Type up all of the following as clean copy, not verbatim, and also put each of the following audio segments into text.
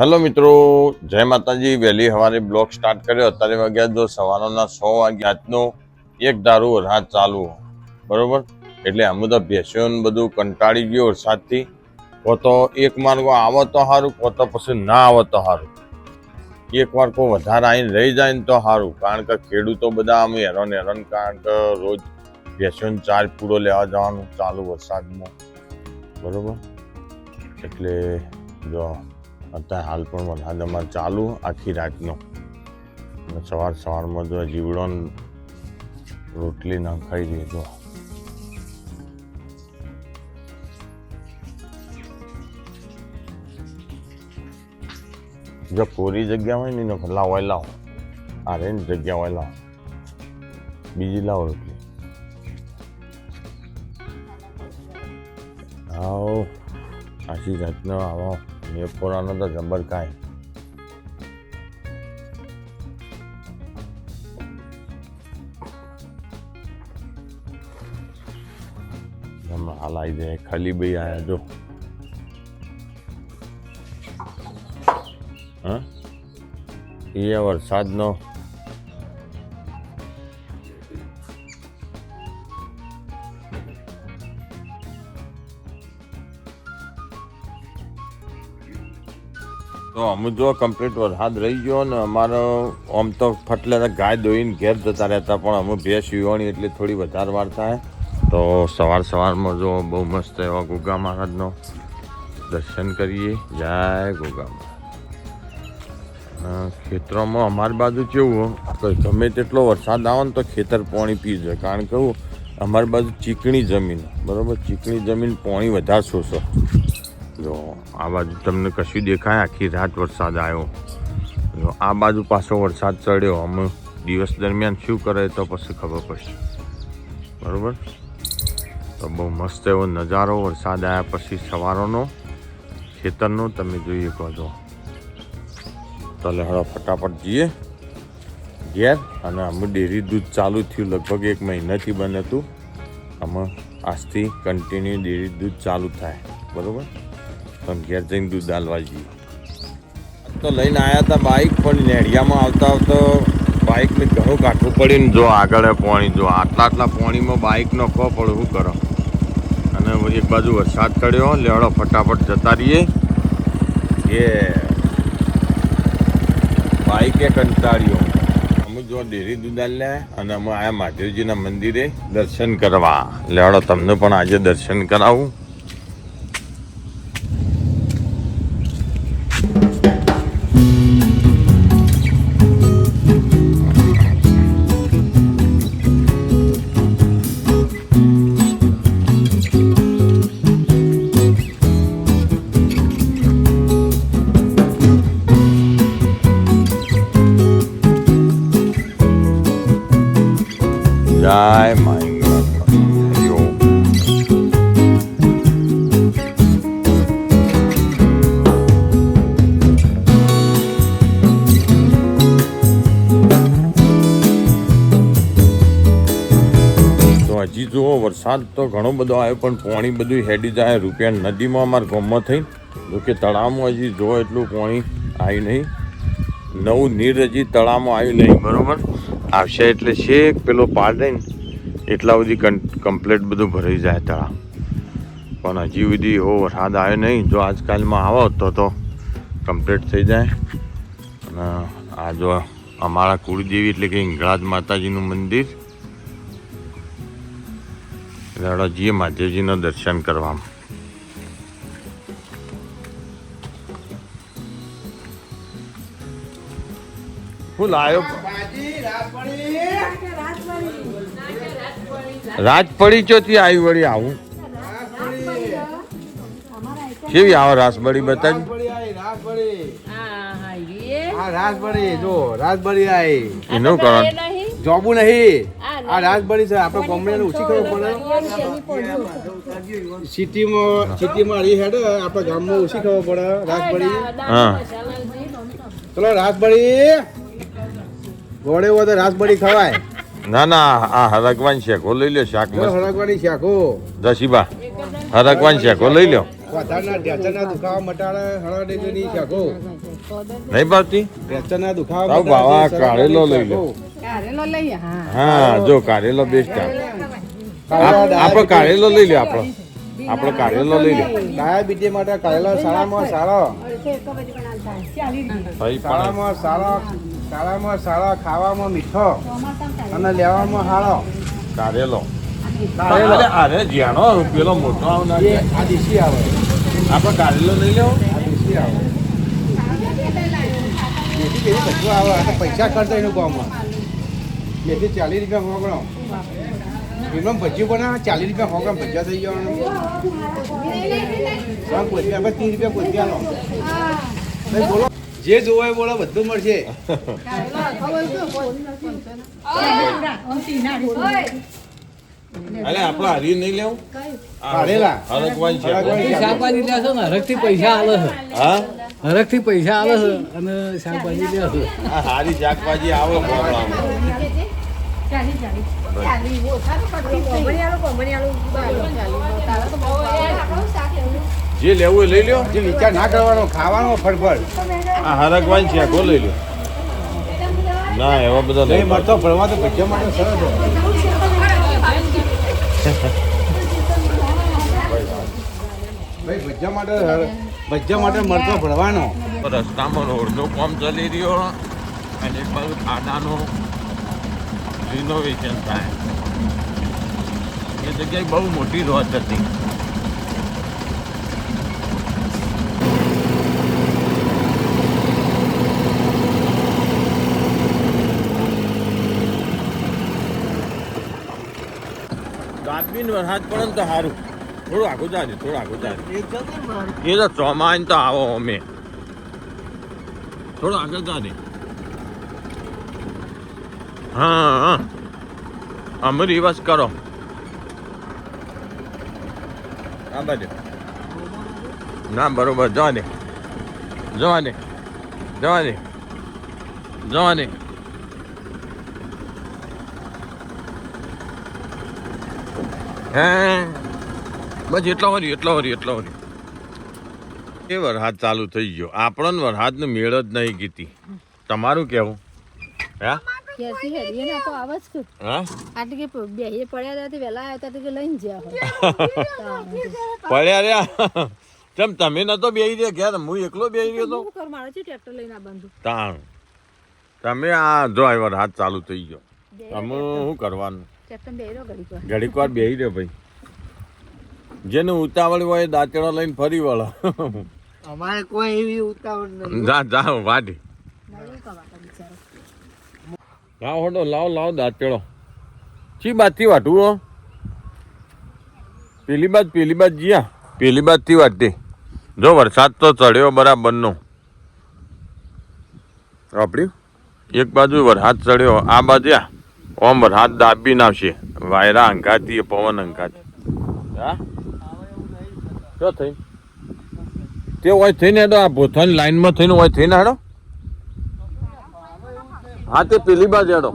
Hello મિત્રો, જય માતાજી। વહેલી સવારે બ્લોગ સ્ટાર્ટ કર્યો। અત્યારે વાગ્યા જો સવારના 6 વાગ્યા। આજનો એક ધારું વરસાદ ચાલુ બરોબર। એટલે અમે તો ભેંસ્યો ને બધું કંટાળી ગયો વરસાદથી। કો તો એક માર્ગો આવે તો સારું, કો તો પછી ના આવે તો સારું। એક વાર કોઈ વધારે આવીને રહી જાય ને તો સારું, કારણ કે ખેડૂતો બધા અમે હેરાન, કારણ કે રોજ ભેંસ્યોને ચાર પૂરો લેવા જવાનું ચાલુ વરસાદમાં બરોબર। એટલે જો અત્યારે હાલ પણ વરસાદ અમારે ચાલુ આખી રાતનો। સવારમાં જો જીવડો રોટલી નાખાઈ દે તો જો કોરી જગ્યા હોય ને લાવો લાવો, આ રે જગ્યા હોય લાવો, બીજી લાવો રોટલી। આવો આખી રાતનો આવો મેપોરાનો તો જબર કાંઈ હાલ આવી જાય। ખાલી ભાઈ આયા જો, હા એ વરસાદનો તો અમે જો કમ્પ્લીટ વરસાદ રહી ગયો ને અમારો આમ તો ફટલે ગાય દોઈને ઘેર જતા રહેતા, પણ અમે ભેંસ વીવણી એટલે થોડી વધારે વાર થાય। તો સવારમાં જો બહુ મસ્ત એવા ગોગા મહારાજનો દર્શન કરીએ। જય ગોગા મહારાજ। ખેતરોમાં અમારી બાજુ કેવું કે ગમે તેટલો વરસાદ આવે ને તો ખેતર પાણી પી જાય, કારણ કે અમારી બાજુ ચીકણી જમીન બરાબર, ચીકણી જમીન પાણી વધારે શોષો। જો આ બાજુ તમને કશું દેખાય, આખી રાત વરસાદ આવ્યો। જો આ બાજુ પાછો વરસાદ ચડ્યો। અમે દિવસ દરમિયાન શું કરે તો પછી ખબર પડશે બરાબર। તો બહુ મસ્ત એવો નજારો વરસાદ આવ્યા પછી સવારનો ખેતરનો તમે જોઈ શકો છો। તો લેહડો ફટાફટ જઈએ ઘેર। અને અમે ડેરી દૂધ ચાલુ થયું, લગભગ 1 મહિનાથી બંધ હતું। અમે આજથી કન્ટિન્યુ ડેરી દૂધ ચાલુ થાય બરાબર। તો ઘેર જઈને દૂધ ડાલવા જઈએ। તો લઈને આવ્યા હતા બાઇક, પણ નેડિયામાં આવતા બાઇકને ઘણું કાઢવું પડ્યું ને જો આગળ પાણી, જો આટલા પાણીમાં બાઇક નખવો પડે, શું કરો। અને એક બાજુ વરસાદ ચડ્યો, લેવડો ફટાફટ જતા રહીએ એ બાઇકે કંટાળ્યો। અમે જો ડેરી દૂધ લે અને અમે આવ્યા મહાદેવજીના મંદિરે દર્શન કરવા। લેવડો તમને પણ આજે દર્શન કરાવું। જય માંગલ હરિઓ। તો હજી જુઓ વરસાદ તો ઘણો બધો આવ્યો, પણ પાણી બધું હેડી જાય। રૂપિયા નદીમાં અમારા ગામમાં થઈ, જોકે તળાવમાં હજી જો એટલું પાણી આવ્યું નહીં। નવું નીર હજી તળાવમાં આવ્યું નહીં બરાબર। આવશે એટલે છેક પેલો પાડ રહે ને એટલા સુધી કમ્પ્લીટ બધું ભરાઈ જાય તળાવ, પણ હજી સુધી એવો વરસાદ આવ્યો નહીં। જો આજકાલમાં આવો તો કમ્પ્લીટ થઈ જાય। અને આ જો અમારા કુળદેવી એટલે કે હિંગળાજ માતાજીનું મંદિર, રડોજીએ મહાદેવજીના દર્શન કરવા। ફૂલ આવ્યો રાજપડી ચોથી આવી વળી આવું કેવી આવો રાસબડી બતાવી। રાસબડી જો રાસબડી આઈ એનું કારણ જોબુ નહીં, આ રાસબડી છે આપણે ગમે ઓછી ખબર પડે। સિટીમાં રહી હેડ આપણા ગામમાં ઓછી ખબર પડે રાસબડી। હા ચલો રાસબડી ઘોડે હોય તો રાસબડી ખવાય। ના ના, આ હરગવાન શેકો લઈ લો, શાક મસ્ત હરગવાની શાકો જસીબા હરગવાન શેકો લઈ લો। વધારના ઢેચરના દુખાવા મટાડે હળદની શાકો નહીં ભાવતી ઢેચરના તાવ દુખાવા બાવા મટાડે, કારેલો લઈ લો કારેલો લઈએ હા હા જો કારેલો બેસ્ટ આપણે કારેલો લઈ લે આપણે કારેલો લઈ લે ડાયાબિટીસ માટે કારેલો સારામાં સારો ભાઈ પણ સારામાં સારો ખાવામાં મીઠો અને લેવામાં સારો કારેલો કારેલો. અરે જ્યાંનો પેલો મોટો આવનાર એ આ દેશી આવે આપણે કારેલો લઈ લેવો આ દેશી આવે મેથી કેવી બધું આવે આ તો પૈસા ખર્ચો એનું ગામમાં મેથી 40 રૂપિયા હોગણો એમનો ભજીયું બનાવે 40 રૂપિયા હોગણ ભજીયા થઈ જવાનું 30 રૂપિયા પોતિયાનો ભાઈ બોલો જે જોવો એ બોલો બધું મળશે અરે આપણે હારી નહીં લેવું કારેલા. હરકવાન છે શાકભાજી લેશો ને હરખથી પૈસા આલે છે હા હરખથી પૈસા આલે છે અને શાકભાજી લેશો આ હારી શાકભાજી આવે ગામડામાં જે લેવું એ લઈ લ્યો જે વિચાર ના કરવાનો ખાવાનો ફળફળ આ હરકવાન છે ગો લઈ લો ના એવા બધા નહીં લઈ મળતો ભણવા તો ભજીયા માટે સરસ છે. ભાઈ ભજીયા માટે મળતો ભણવાનો રસ્તામાં રોડનો કામ ચાલી રહ્યો અને એક બાજુ ખાડાનું રિનોવેશન થાય એ જગ્યાએ બહુ મોટી રોડ હતી દાબીન વરસાદ પડે ને તો સારું થોડું આગું જાજે થોડું આગું જાજે એ તો ચોમાન તો આવો અમે થોડું આગળ જાજે હા હા અમે રિવર્સ કરો આ બાજુ ના બરોબર જવા દે જવા દે જવા દે જવા દે હે બસ એટલા વરી એ વરસાદ ચાલુ થઈ ગયો આપણને વરસાદનો મેળ જ નહીં કીધી તમારું કેવું હા ક્યાંથી હેડીએ ને તો આવે જ કે હા આટલે કે બેહીએ પડ્યા હતા તે વહેલા આવ્યા હતા કે લઈને જ્યાં હોય પડ્યા રહ્યા કેમ તમે નતો બેહી રહ્યા ઘેર હું એકલો બેહી રહ્યો તો શું કર મારે છે ટ્રેક્ટર લઈને આ બંધુ તાણ તમે આ જો આ વરસાદ ચાલુ થઈ ગયો અમે શું કરવાનું ટ્રેક્ટર બેહી રહ્યો ઘડીક વાર ઘડીક વાર બેહી રહ્યો ભાઈ જેને ઉતાવળ હોય એ દાંતેડો લઈને ફરી વળો અમારે કોઈ એવી ઉતાવળ નથી જા જા વાટી નવું કવાતા બિચારો લાવ હોડો લાવ દાંતેડો ચી બાજથી વાટવું હો પેલી બાજ જીયા પેલી બાજથી વાટતી જો વરસાદ તો ચડ્યો બરાબરનો આપણી એક બાજુ વરસાદ ચડ્યો આ બાજુ ઓમ વરસાદ દાબીને આવશે વાયરા અંકાતી પવન અંકાતી હા શું થઈ તે હોય થઈને હેડો આ ભોથાની લાઈનમાં થઈને હોય થઈને હેડો હા તે પેલી બાજુ હેડો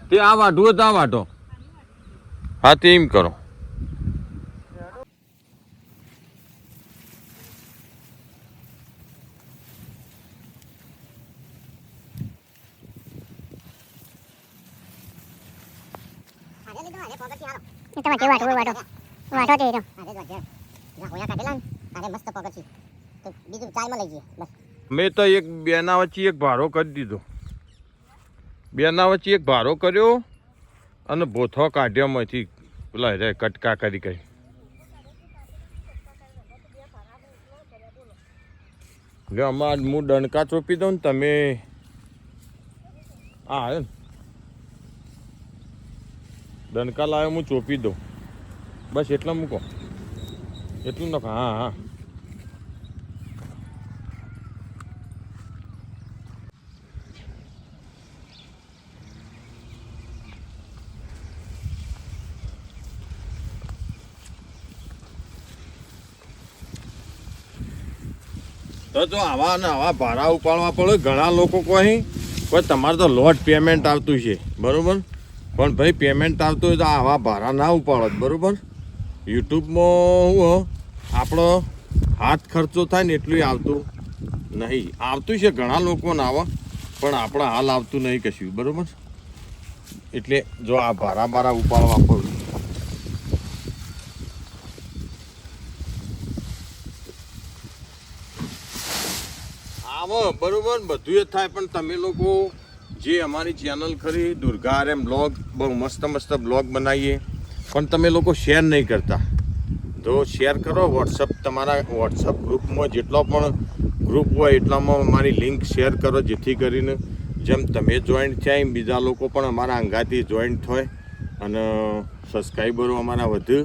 તે આ વાઢવું હોય તો આ વાઢો હા તે એમ કરો મેં તો એક બેના વચ્ચે એક ભારો કરી દીધો બેના વચ્ચે એક ભારો કર્યો અને ભોથો કાઢ્યો માંથી પેલા રે કટકા કરી લે અમાર હું ડણકા ચોપી દઉં ને તમે હા ને ડણકા લાવ્યો હું ચોપી દઉં બસ એટલા મૂકો એટલું નાખો હા હા તો જો આવા ને આવા ભાડા ઉપાડવા પડે ઘણા લોકો કોઈ તમારે તો લોટ પેમેન્ટ આવતું છે બરાબર પણ ભાઈ પેમેન્ટ આવતું હોય તો આવા ભાડા ના ઉપાડો બરાબર યુટ્યુબમાં હું આપણો હાથ ખર્ચો થાય ને એટલું આવતું નહીં. આવતું છે ઘણા લોકોને આવે, પણ આપણા હાલ આવતું નહીં કશું, બરાબર. એટલે જો આ ભારા બારા ઉપાડવા પડે. આવો બરોબર, બધું જ થાય. પણ તમે લોકો જે અમારી ચેનલ ખરી દુર્ગા RM બ્લોગ, બહુ મસ્ત મસ્ત બ્લોગ બનાવીએ, પણ તમે લોકો શેર નહીં કરતા. તો શેર કરો. તમારા વોટ્સઅપ ગ્રુપમાં જેટલો પણ ગ્રુપ હોય એટલામાં અમારી લિંક શેર કરો, જેથી કરીને જેમ તમે જોઈન્ટ થયા એમ બીજા લોકો પણ અમારા અંગાથી જોઈન્ટ થાય અને સબસ્ક્રાઈબરો અમારા વધે.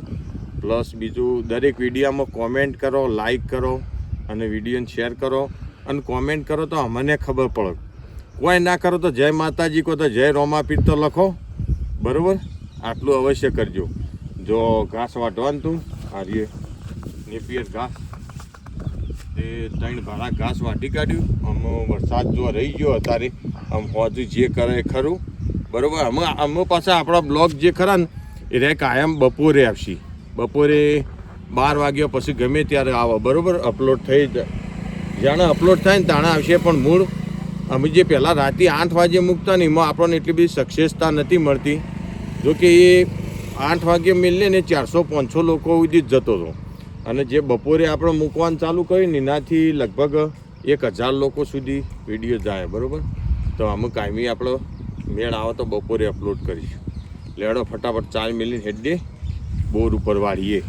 પ્લસ બીજું દરેક વિડીયોમાં કોમેન્ટ કરો, લાઈક કરો અને વિડીયોને શેર કરો. અને કોમેન્ટ કરો તો અમને ખબર પડે. કોઈ ના કરો તો જય માતાજી કહો તો જય રોમાપીર તો લખો, બરાબર. આટલું અવશ્ય કરજો. જો ઘાસ વાટવાનું તું હારીએ નેપિયર ઘાસ તે 3 ભાડા ઘાસ વાટી કાઢ્યું. અમે વરસાદ જો રહી ગયો અત્યારે આમ હોજુ જે કરે ખરું, બરાબર. અમે પાછા આપણા બ્લોગ જે ખરા ને એ રે કાયમ બપોરે આવશે. બપોરે 12 વાગ્યા પછી ગમે ત્યારે આવે, બરાબર. અપલોડ થઈ જાય, જાણે અપલોડ થાય ને તાણે આવશે. પણ મૂળ અમે જે પહેલાં રાતે 8 વાગે મૂકતા ને એમાં આપણને એટલી બધી સક્સેસતા નથી મળતી. જોકે એ 8 વાગે મેળને ને 400-500 લોકો સુધી જ જતો હતો. અને જે બપોરે આપણે મૂકવાનું ચાલુ કર્યું ને એનાથી લગભગ 1000 લોકો સુધી વિડીયો જાય, બરાબર. તો અમે કાયમી આપણો મેળ આવે તો બપોરે અપલોડ કરીશું. લેડો ફટાફટ 4 મિલિયન હેડ દે બોર ઉપર વાળીએ.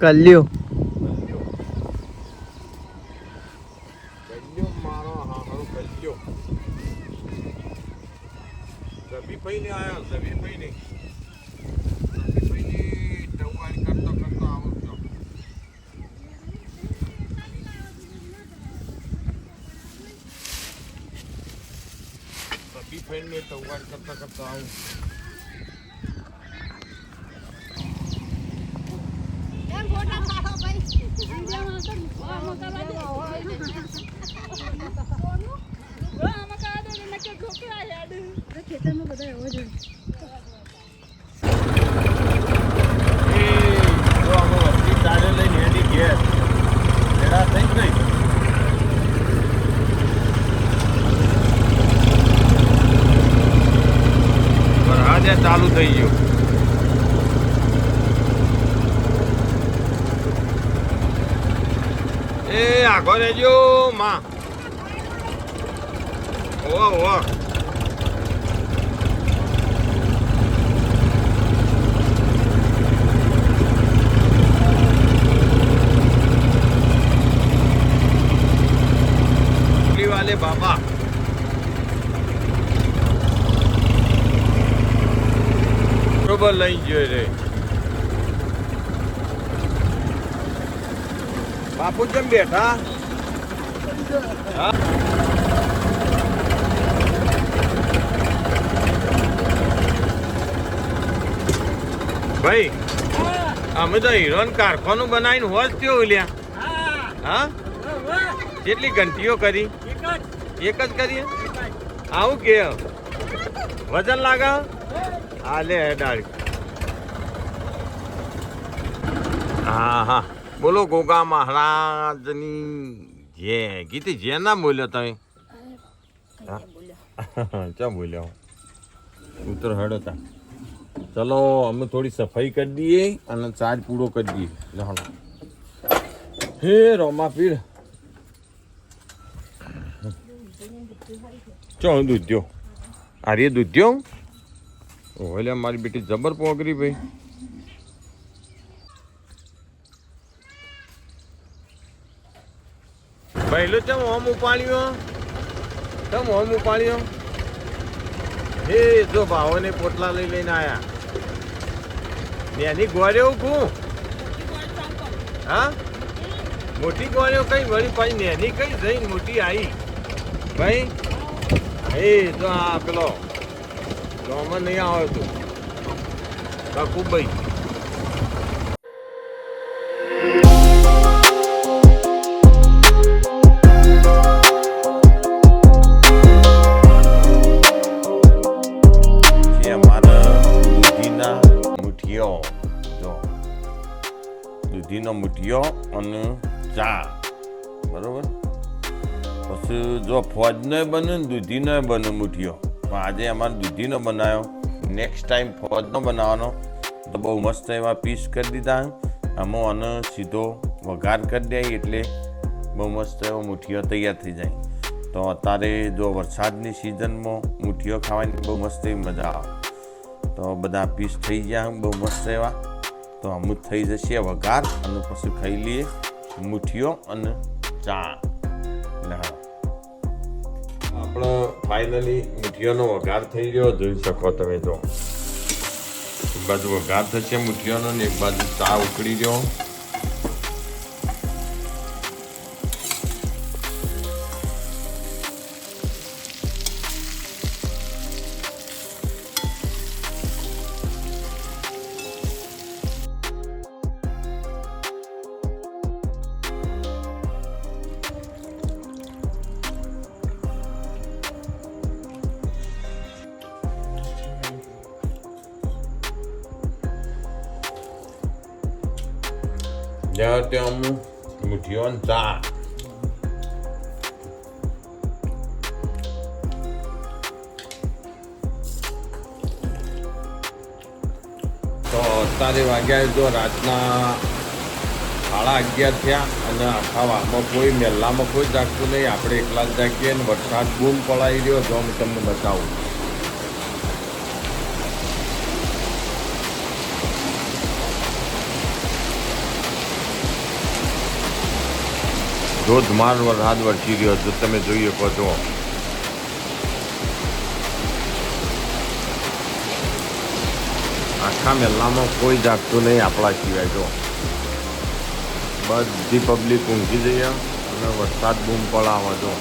કલ્યો મારો હારો કલ્યો ઝબીભાઈ ને આયા. ઝબીભાઈ ને ટવાઈ કરતો કરતો આવું છો. ઝબીભાઈ ને ટવાઈ કરતા કરતા આવું. ખેતરમાં બધા એવો જ ચાલુ થઈ ગયું. એ આગો રેજો માં. ઓ વાલે બાબા બરોબર લઈ ગયો રે. બાપુ કેમ બેઠા? હા ભાઈ, અમે તો હીરોન કારખાનું બનાવીને હોજ થયો લ્યા. હા, કેટલી ઘંટીઓ કરી? એક જ કરી. આવું કે વજન લાગે? હાલે ડાળી. હા બોલો ગોગા મહારાજની જે ગીતી જે ના બોલ્યો તમે? ક્યાં બોલ્યો? ઉત્તર હડ હતા. ચલો અમે થોડી સફાઈ કરી દઈએ અને ચાર્જ પૂરો કરી દઈએ. હે રોમાપીર ચો દૂધ દ્યો. આર્ય દૂધ દ્યો. ઓલે મારી બેટી જબર પોગરી ભાઈ. પહેલો ચમ હોમ ઉપાડ્યો? ચમ હોમ ઉપાડ્યો? હે જો ભાવોને પોટલા લઈને આયા. એની ગોળ્યો કું? હા, મોટી ગોળ્યો કઈ વળી પાછી નેની કઈ જઈને મોટી આવી ભાઈ. એ જો આ પેલો ગામમાં નહીં આવે તું કાકુભાઈ. દૂધીનો મુઠિયો અને ચા. બરાબર. પછી જો ફોજનો બને ને દૂધીનો બને મુઠિયો, પણ આજે અમારે દૂધીનો બનાવ્યો. નેક્સ્ટ ટાઈમ ફોજનો બનાવવાનો. તો બહુ મસ્ત એવા પીસ કરી દીધા. આમાં અને સીધો વઘાર કરી દઈએ એટલે બહુ મસ્ત એવો મુઠિયો તૈયાર થઈ જાય. તો અત્યારે જો વરસાદની સિઝનમાં મુઠિયો ખાવાની બહુ મસ્ત એવી મજા આવે. તો બધા પીસ થઈ ગયા બહુ મસ્ત એવા. તો અમુક થઈ જશે વઘાર અને પછી ખાઈ લઈએ મુઠિયો અને ચા. એટલે હા, આપણો ફાઇનલી મુઠિયાનો વઘાર થઈ ગયો, જોઈ શકો તમે. જો એક બાજુ વઘાર થશે મુઠિયાનો ને એક બાજુ ચા ઉકળી ગયો. જ્યાં ત્યાં મુઠિયો અને ચા. તો અત્યારે વાગ્યા જો રાતના 11:30 થયા અને આખા વારમાં કોઈ મહેલામાં કોઈ જાગતું નહીં. આપણે એકલા જ જાગીએ ને વરસાદ બૂમ પડાવી રહ્યો. જો હું તમને બતાવું. ધોધમાર વરસાદ વરસી રહ્યો જો તમે જોઈ શકો છો. આખા મહેલામાં કોઈ જાગતું નહીં આપણા સિવાય. જો બધી પબ્લિક ઊંઘી જઈએ અને વરસાદ બૂમ પડાવે. જો